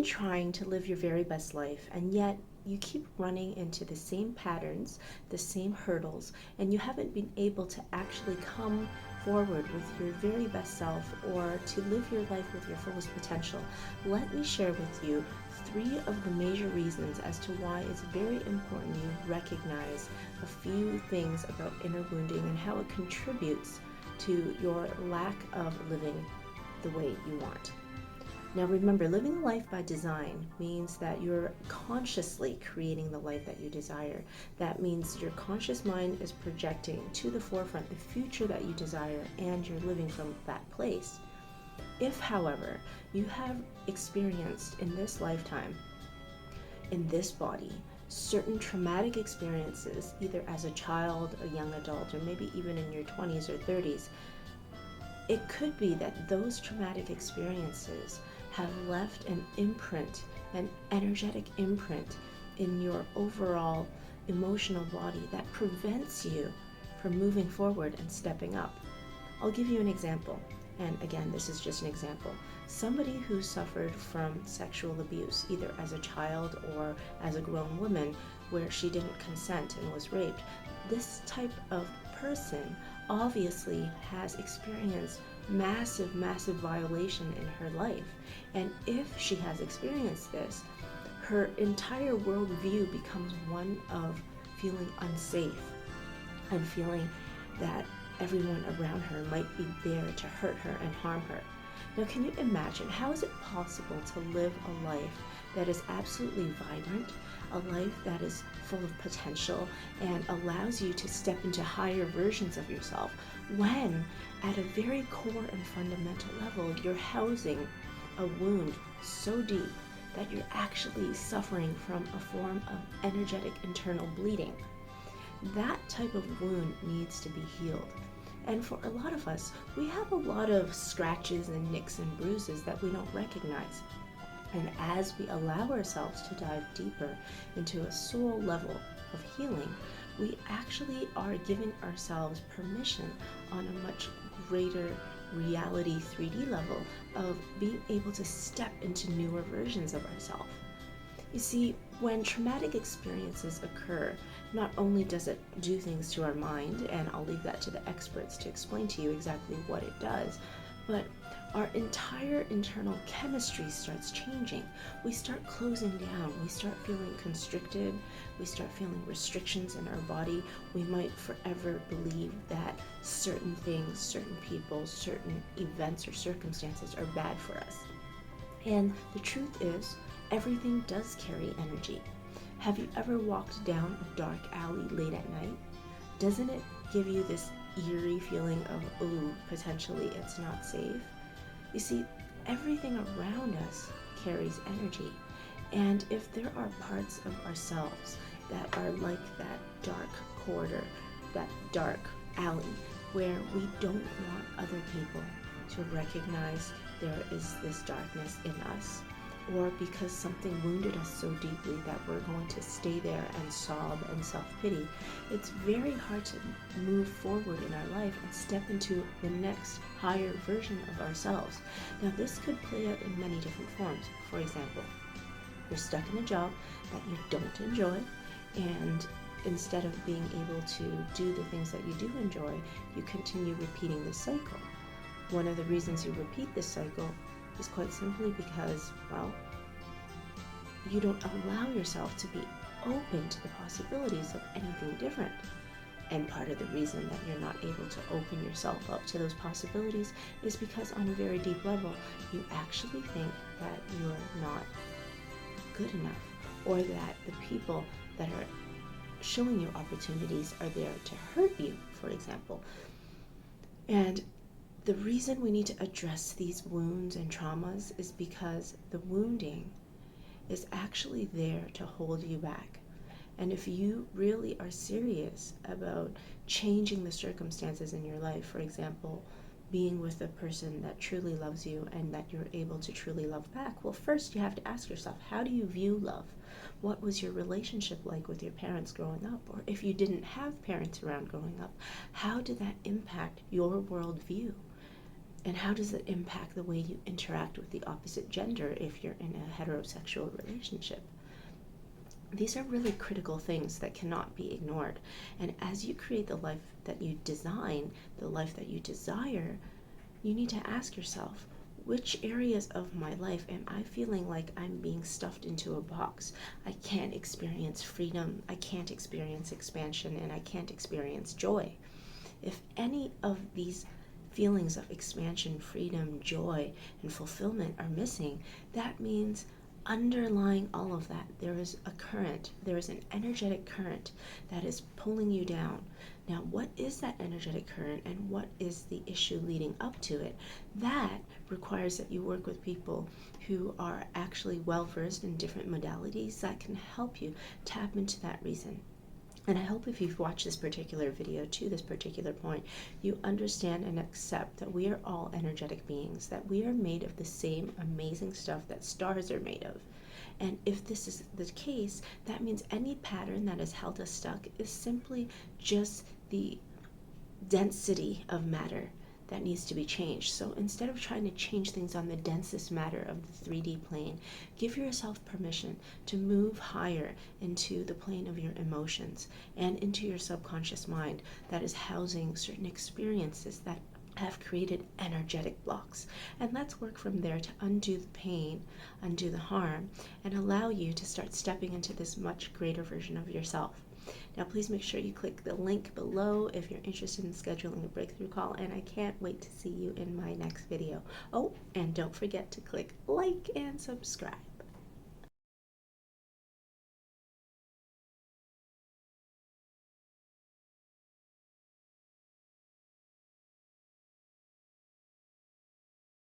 trying to live your very best life, and yet you keep running into the same patterns, the same hurdles, and you haven't been able to actually come forward with your very best self or to live your life with your fullest potential, let me share with you 3 of the major reasons as to why it's very important you recognize a few things about inner wounding and how it contributes to your lack of living the way you want. Now remember, living a life by design means that you're consciously creating the life that you desire. That means your conscious mind is projecting to the forefront the future that you desire, and you're living from that place. If, however, you have experienced in this lifetime, in this body, certain traumatic experiences, either as a child, a young adult, or maybe even in your 20s or 30s, it could be that those traumatic experiences have left an imprint, an energetic imprint in your overall emotional body that prevents you from moving forward and stepping up. I'll give you an example. And again, this is just an example. Somebody who suffered from sexual abuse, either as a child or as a grown woman, where she didn't consent and was raped, this type of person obviously has experienced massive violation in her life. And if she has experienced this, her entire worldview becomes one of feeling unsafe and feeling that everyone around her might be there to hurt her and harm her. Now, can you imagine, how is it possible to live a life that is absolutely vibrant, a life that is full of potential and allows you to step into higher versions of yourself, when at a very core and fundamental level you're housing a wound so deep that you're actually suffering from a form of energetic internal bleeding? That type of wound needs to be healed. And for a lot of us, we have a lot of scratches and nicks and bruises that we don't recognize. And as we allow ourselves to dive deeper into a soul level of healing, we actually are giving ourselves permission on a much greater reality 3D level of being able to step into newer versions of ourselves. You see, when traumatic experiences occur, not only does it do things to our mind, and I'll leave that to the experts to explain to you exactly what it does, but our entire internal chemistry starts changing. We start closing down, we start feeling constricted, we start feeling restrictions in our body. We might forever believe that certain things, certain people, certain events or circumstances are bad for us. And the truth is, everything does carry energy. Have you ever walked down a dark alley late at night? Doesn't it give you this eerie feeling of, ooh, potentially it's not safe? You see, everything around us carries energy. And if there are parts of ourselves that are like that dark corridor, that dark alley, where we don't want other people to recognize there is this darkness in us, or because something wounded us so deeply that we're going to stay there and sob and self-pity, it's very hard to move forward in our life and step into the next higher version of ourselves. Now, this could play out in many different forms. For example, you're stuck in a job that you don't enjoy, and instead of being able to do the things that you do enjoy, you continue repeating this cycle. One of the reasons you repeat this cycle is quite simply because, well, you don't allow yourself to be open to the possibilities of anything different. And part of the reason that you're not able to open yourself up to those possibilities is because on a very deep level, you actually think that you're not good enough, or that the people that are showing you opportunities are there to hurt you, for example. And the reason we need to address these wounds and traumas is because the wounding is actually there to hold you back. And if you really are serious about changing the circumstances in your life, for example, being with a person that truly loves you and that you're able to truly love back, well, first you have to ask yourself, how do you view love? What was your relationship like with your parents growing up? Or if you didn't have parents around growing up, how did that impact your worldview? And how does it impact the way you interact with the opposite gender if you're in a heterosexual relationship? These are really critical things that cannot be ignored. And as you create the life that you design, the life that you desire, you need to ask yourself, which areas of my life am I feeling like I'm being stuffed into a box? I can't experience freedom, I can't experience expansion, and I can't experience joy. If any of these feelings of expansion, freedom, joy, and fulfillment are missing, that means underlying all of that, there is a current, there is an energetic current that is pulling you down. Now, what is that energetic current and what is the issue leading up to it? That requires that you work with people who are actually well versed in different modalities that can help you tap into that reason. And I hope if you've watched this particular video to this particular point, you understand and accept that we are all energetic beings, that we are made of the same amazing stuff that stars are made of. And if this is the case, that means any pattern that has held us stuck is simply just the density of matter that needs to be changed. So instead of trying to change things on the densest matter of the 3D plane, give yourself permission to move higher into the plane of your emotions and into your subconscious mind that is housing certain experiences that have created energetic blocks. And let's work from there to undo the pain, undo the harm, and allow you to start stepping into this much greater version of yourself. Now, please make sure you click the link below if you're interested in scheduling a breakthrough call, and I can't wait to see you in my next video. Oh, and don't forget to click like and subscribe.